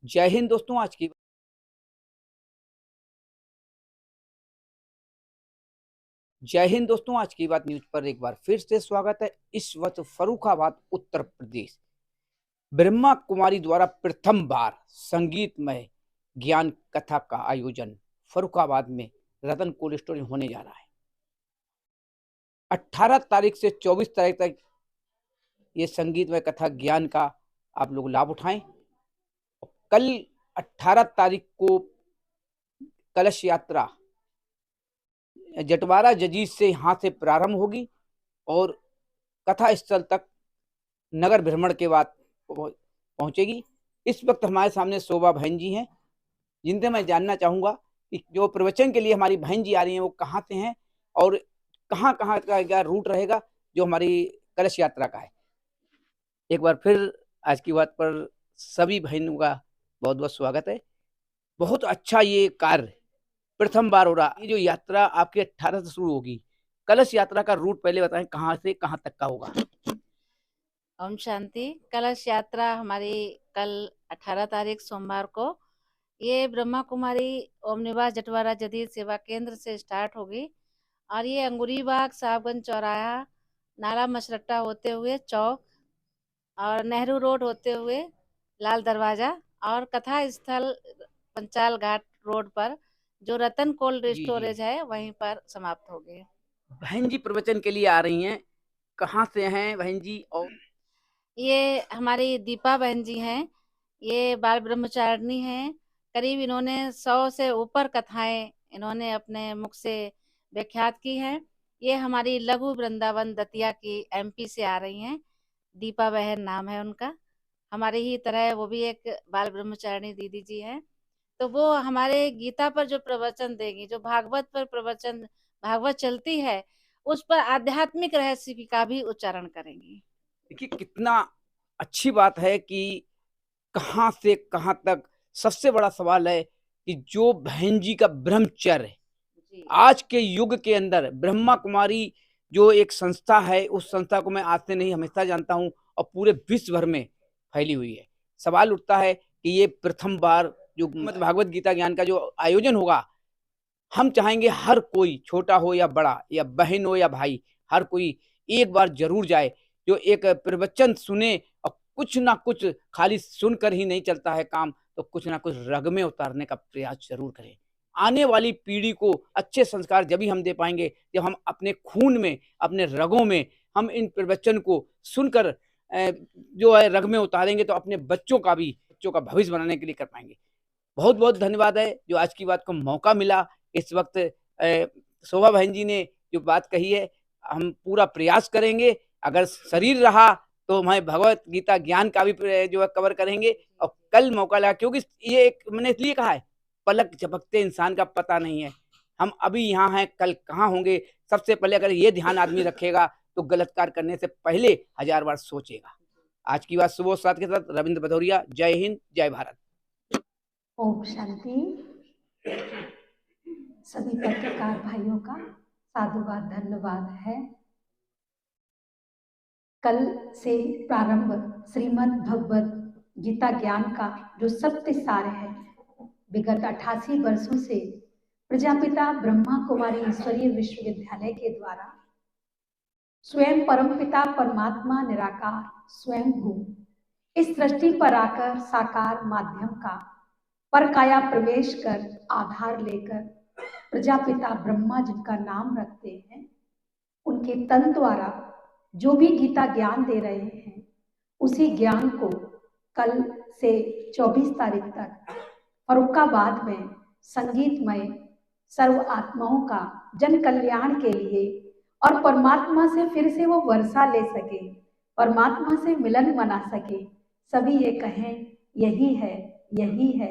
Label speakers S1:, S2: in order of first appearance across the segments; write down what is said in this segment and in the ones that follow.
S1: जय हिंद दोस्तों। आज की बात न्यूज पर एक बार फिर से स्वागत है। इस वक्त फर्रुखाबाद उत्तर प्रदेश ब्रह्मा कुमारी द्वारा प्रथम बार संगीतमय ज्ञान कथा का आयोजन फर्रुखाबाद में रतन कोल्ड स्टोर में होने जा रहा है। 18 तारीख से 24 तारीख तक ये संगीतमय कथा ज्ञान का आप लोग लाभ उठाएं। कल 18 तारीख को कलश यात्रा जटवारा जजीज से यहाँ से प्रारंभ होगी और कथा स्थल तक नगर भ्रमण के बाद पहुंचेगी। इस वक्त हमारे सामने शोभा बहन जी हैं, जिनसे मैं जानना चाहूंगा कि जो प्रवचन के लिए हमारी बहन जी आ रही हैं वो कहाँ से हैं और कहाँ कहाँ का क्या रूट रहेगा जो हमारी कलश यात्रा का है। एक बार फिर आज की बात पर सभी बहनों का बहुत बहुत स्वागत है। बहुत अच्छा ये कार्य प्रथम बार हो रहा। ये जो यात्रा आपकी 18 से शुरू होगी, कलश यात्रा का रूट पहले बताएं, कहाँ से कहाँ तक का होगा।
S2: ओम शांति। कलश यात्रा हमारी कल 18 तारीख सोमवार को ये ब्रह्मा कुमारी ओम निवास जटवारा जदीद सेवा केंद्र से स्टार्ट होगी और ये अंगूरी बाग, साहबगंज चौराहा, नाला मशरट्टा होते हुए चौक और नेहरू रोड होते हुए लाल दरवाजा और कथा स्थल पंचाल घाट रोड पर जो रतन कोल्ड स्टोरेज है वहीं पर समाप्त होगी।
S1: बहन जी प्रवचन के लिए आ रही हैं, कहाँ से हैं बहन जी? और
S2: ये हमारी दीपा बहन जी हैं, ये बाल ब्रह्मचारिणी हैं। करीब इन्होंने 100 से ऊपर कथाएं इन्होंने अपने मुख से व्याख्यात की हैं। ये हमारी लघु वृंदावन दतिया की एमपी से आ रही हैं। दीपा बहन नाम है उनका। हमारी ही तरह वो भी एक बाल ब्रह्मचारिणी दीदी जी हैं। तो वो हमारे गीता पर जो प्रवचन देगी, जो भागवत पर प्रवचन, भागवत चलती है उस पर आध्यात्मिक रहस्य का भी उच्चारण करेंगी।
S1: देखिए कितना अच्छी बात है कि कहां से कहां तक। सबसे बड़ा सवाल है कि जो बहन जी का ब्रह्मचर्य आज के युग के अंदर, ब्रह्मा कुमारी जो एक संस्था है, उस संस्था को मैं आज से नहीं हमेशा जानता हूं और पूरे विश्व भर में फैली हुई है। सवाल उठता है कि ये प्रथम बार जो भागवत गीता ज्ञान का जो आयोजन होगा, हम चाहेंगे हर कोई, छोटा हो या बड़ा, या बहन हो या भाई, हर कोई एक बार जरूर जाए, जो एक प्रवचन सुने और कुछ ना कुछ, खाली सुनकर ही नहीं चलता है काम, तो कुछ ना कुछ रग में उतारने का प्रयास जरूर करें। आने वाली पीढ़ी को अच्छे संस्कार जब ही हम दे पाएंगे जब हम अपने खून में, अपने रगों में हम इन प्रवचन को सुनकर जो है रग में उतारेंगे, तो अपने बच्चों का भविष्य बनाने के लिए कर पाएंगे। बहुत बहुत धन्यवाद है जो आज की बात को मौका मिला। इस वक्त शोभा बहन जी ने जो बात कही है, हम पूरा प्रयास करेंगे। अगर शरीर रहा तो हमारे भगवत गीता ज्ञान का भी जो है कवर करेंगे। और कल मौका लगा, क्योंकि ये एक मैंने इसलिए कहा है, पलक झपकते इंसान का पता नहीं है। हम अभी यहाँ हैं, कल कहाँ होंगे। सबसे पहले अगर ये ध्यान आदमी रखेगा तो गलत कार्य करने से पहले 1000 बार सोचेगा। आज की बात सुबह 7 के साथ रविंद्र भदौरिया। जय हिंद, जय भारत।
S3: ओम शांति। सभी पत्रकार भाइयों का साधुवाद, धन्यवाद है। कल से प्रारंभ श्रीमद् भगवत गीता ज्ञान का जो सत्य सार है, विगत 88 वर्षों से प्रजापिता ब्रह्मा कुमारी ईश्वरीय विश्वविद्यालय के द्वारा स्वयं परमपिता परमात्मा निराकार स्वयं भू इस सृष्टि पर आकर साकार माध्यम का पर काया प्रवेश कर आधार लेकर प्रजापिता ब्रह्मा जिनका नाम रखते हैं, उनके तन द्वारा जो भी गीता ज्ञान दे रहे हैं, उसी ज्ञान को कल से 24 तारीख तक फर्रुखाबाद में संगीतमय सर्व आत्माओं का जन कल्याण के लिए और परमात्मा से फिर से वो वर्षा ले सके, परमात्मा से मिलन मना सके, सभी ये कहें यही है, यही है।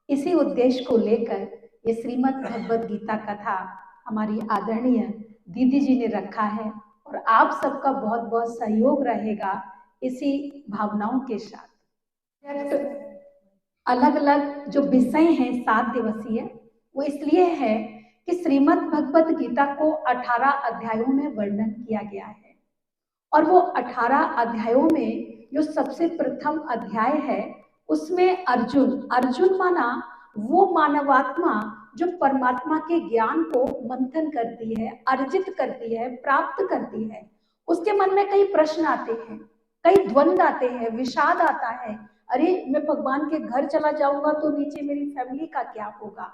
S3: इसी उद्देश्य को लेकर ये श्रीमद् भगवत गीता कथा हमारी आदरणीय दीदी जी ने रखा है और आप सबका बहुत बहुत सहयोग रहेगा इसी भावनाओं के साथ। अलग अलग जो विषय हैं 7 दिवसीय, वो इसलिए है कि श्रीमद् भगवत गीता को 18 अध्यायों में वर्णन किया गया है और वो 18 अध्यायों में जो सबसे प्रथम अध्याय है उसमें अर्जुन माना वो मानवात्मा जो परमात्मा के ज्ञान को मंथन करती है, अर्जित करती है, प्राप्त करती है। उसके मन में कई प्रश्न आते हैं, कई द्वंद्व आते हैं, विषाद आता है, अरे मैं भगवान के घर चला जाऊंगा तो नीचे मेरी फैमिली का क्या होगा।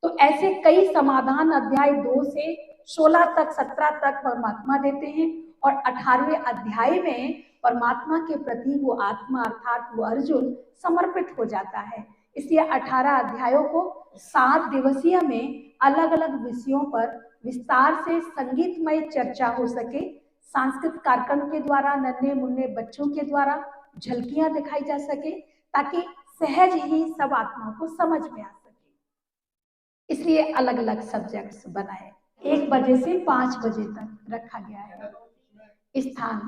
S3: तो ऐसे कई समाधान अध्याय 2 से 16 तक 17 तक परमात्मा देते हैं, और 18वें अध्याय में परमात्मा के प्रति वो आत्मा अर्थात वो अर्जुन समर्पित हो जाता है। इसलिए 18 अध्यायों को 7 दिवसीय में अलग अलग विषयों पर विस्तार से संगीतमय चर्चा हो सके, सांस्कृतिक कार्यक्रम के द्वारा नन्हे मुन्ने बच्चों के द्वारा झलकियां दिखाई जा सके, ताकि सहज ही सब आत्माओं को समझ में आ सके। इसलिए अलग अलग सब्जेक्ट्स बनाए, 1 बजे से 5 बजे तक रखा गया है स्थान।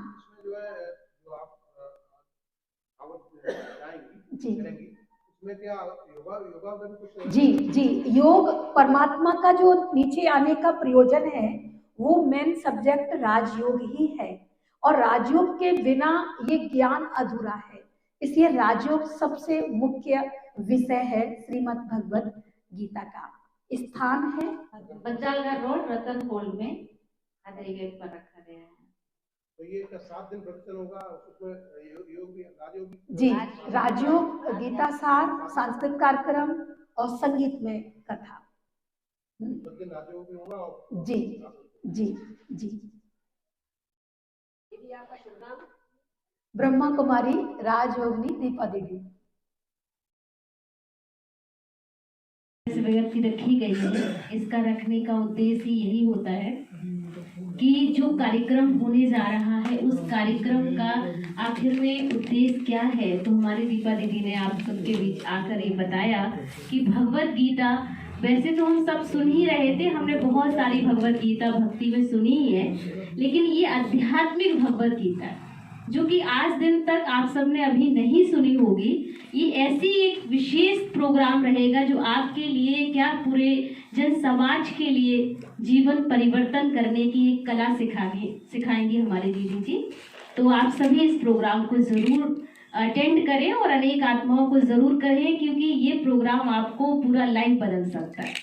S3: जी जी, योग परमात्मा का जो नीचे आने का प्रयोजन है वो मेन सब्जेक्ट राजयोग ही है, और राजयोग के बिना ये ज्ञान अधूरा है। इसलिए राजयोग सबसे मुख्य विषय है श्रीमद् भगवत गीता का। स्थान है
S2: बंजालघर रोड रतनपोल में आधे गेट पर रखा गया है।
S4: तो ये 7 दिन प्रवचन होगा, उसमें योग भी, राजयोग भी?
S3: जी, राजयोग, गीता सार, सांस्कृतिक कार्यक्रम और संगीत में कथा।
S4: राजयोग भी होगा।
S3: जी जी जी। ब्रह्मा कुमारी राजयोगिनी दीपा दीदी।
S5: व्यक्ति रखी गई है, इसका रखने का उद्देश्य यही होता है कि जो कार्यक्रम होने जा रहा है उस कार्यक्रम का आखिर में उद्देश्य क्या है। तो हमारी दीपा दीदी ने आप सबके बीच आकर ये बताया कि भगवत गीता, वैसे तो हम सब सुन ही रहे थे, हमने बहुत सारी भगवत गीता भक्ति में सुनी ही है, लेकिन ये आध्यात्मिक भगवत गीता जो कि आज दिन तक आप सबने अभी नहीं सुनी होगी, ये ऐसी एक विशेष प्रोग्राम रहेगा जो आपके लिए क्या पूरे जन समाज के लिए जीवन परिवर्तन करने की एक कला सिखाएंगी हमारे दीदी जी। तो आप सभी इस प्रोग्राम को जरूर अटेंड करें और अनेक आत्माओं को जरूर करें, क्योंकि ये प्रोग्राम आपको पूरा लाइफ बदल सकता है।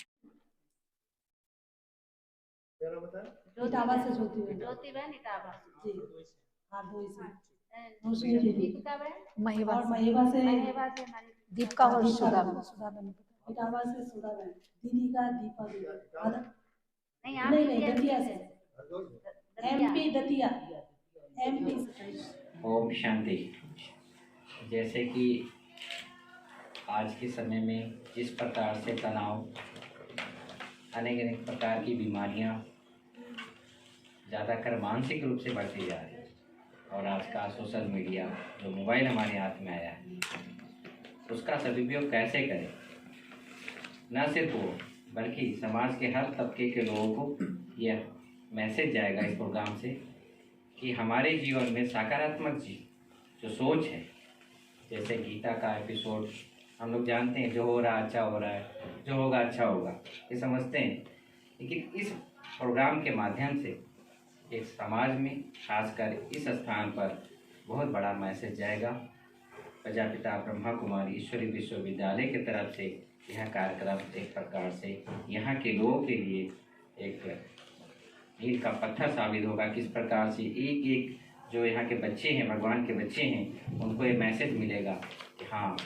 S3: महिवा से दीपिका और सुधा
S6: इटावा से सुधा बहन, दीदी का दीपा दीदी,
S2: नहीं
S6: दतिया से एमपी दतिया एमपी।
S7: ओम शांति। जैसे कि आज के समय में जिस प्रकार से तनाव, अनेक अनेक प्रकार की बीमारियां ज़्यादातर मानसिक रूप से बढ़ती जा रही है, और आज का सोशल मीडिया जो मोबाइल हमारे हाथ में आया है उसका सदुपयोग कैसे करें, न सिर्फ वो बल्कि समाज के हर तबके के लोगों को यह मैसेज जाएगा इस प्रोग्राम से कि हमारे जीवन में सकारात्मक जो सोच है, जैसे गीता का एपिसोड हम लोग जानते हैं, जो हो रहा अच्छा हो रहा है, जो होगा अच्छा होगा, ये समझते हैं, लेकिन इस प्रोग्राम के माध्यम से एक समाज में खासकर इस स्थान पर बहुत बड़ा मैसेज जाएगा। प्रजापिता ब्रह्मा कुमारी ईश्वरी विश्वविद्यालय की तरफ से यह कार्यक्रम एक प्रकार से यहाँ के लोगों के लिए एक मील का पत्थर साबित होगा। किस प्रकार से एक एक जो यहाँ के बच्चे हैं, भगवान के बच्चे हैं, उनको ये मैसेज मिलेगा कि हाँ,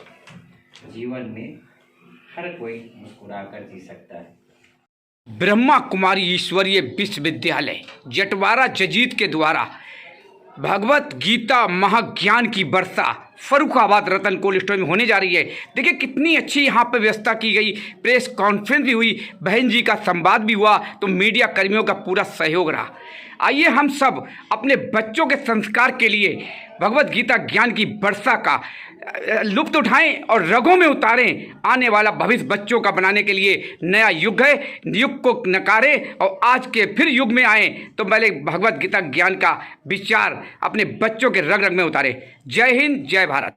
S7: जीवन में हर कोई मुस्कुरा कर जी सकता है।
S1: ब्रह्मा कुमारी ईश्वरीय विश्वविद्यालय जटवारा जजीत के द्वारा भगवत गीता महाज्ञान की वर्षा फर्रुखाबाद रतन कोल्ड स्टोर में होने जा रही है। देखिए कितनी अच्छी यहाँ पर व्यवस्था की गई, प्रेस कॉन्फ्रेंस भी हुई, बहन जी का संवाद भी हुआ, तो मीडिया कर्मियों का पूरा सहयोग रहा। आइए हम सब अपने बच्चों के संस्कार के लिए भगवत गीता ज्ञान की वर्षा का लुत्फ उठाएं और रगों में उतारें। आने वाला भविष्य बच्चों का बनाने के लिए नया युग है, युग को नकारें और आज के फिर युग में आएँ तो पहले भगवत गीता ज्ञान का विचार अपने बच्चों के रग रग में उतारें। जय हिंद, जय भारत।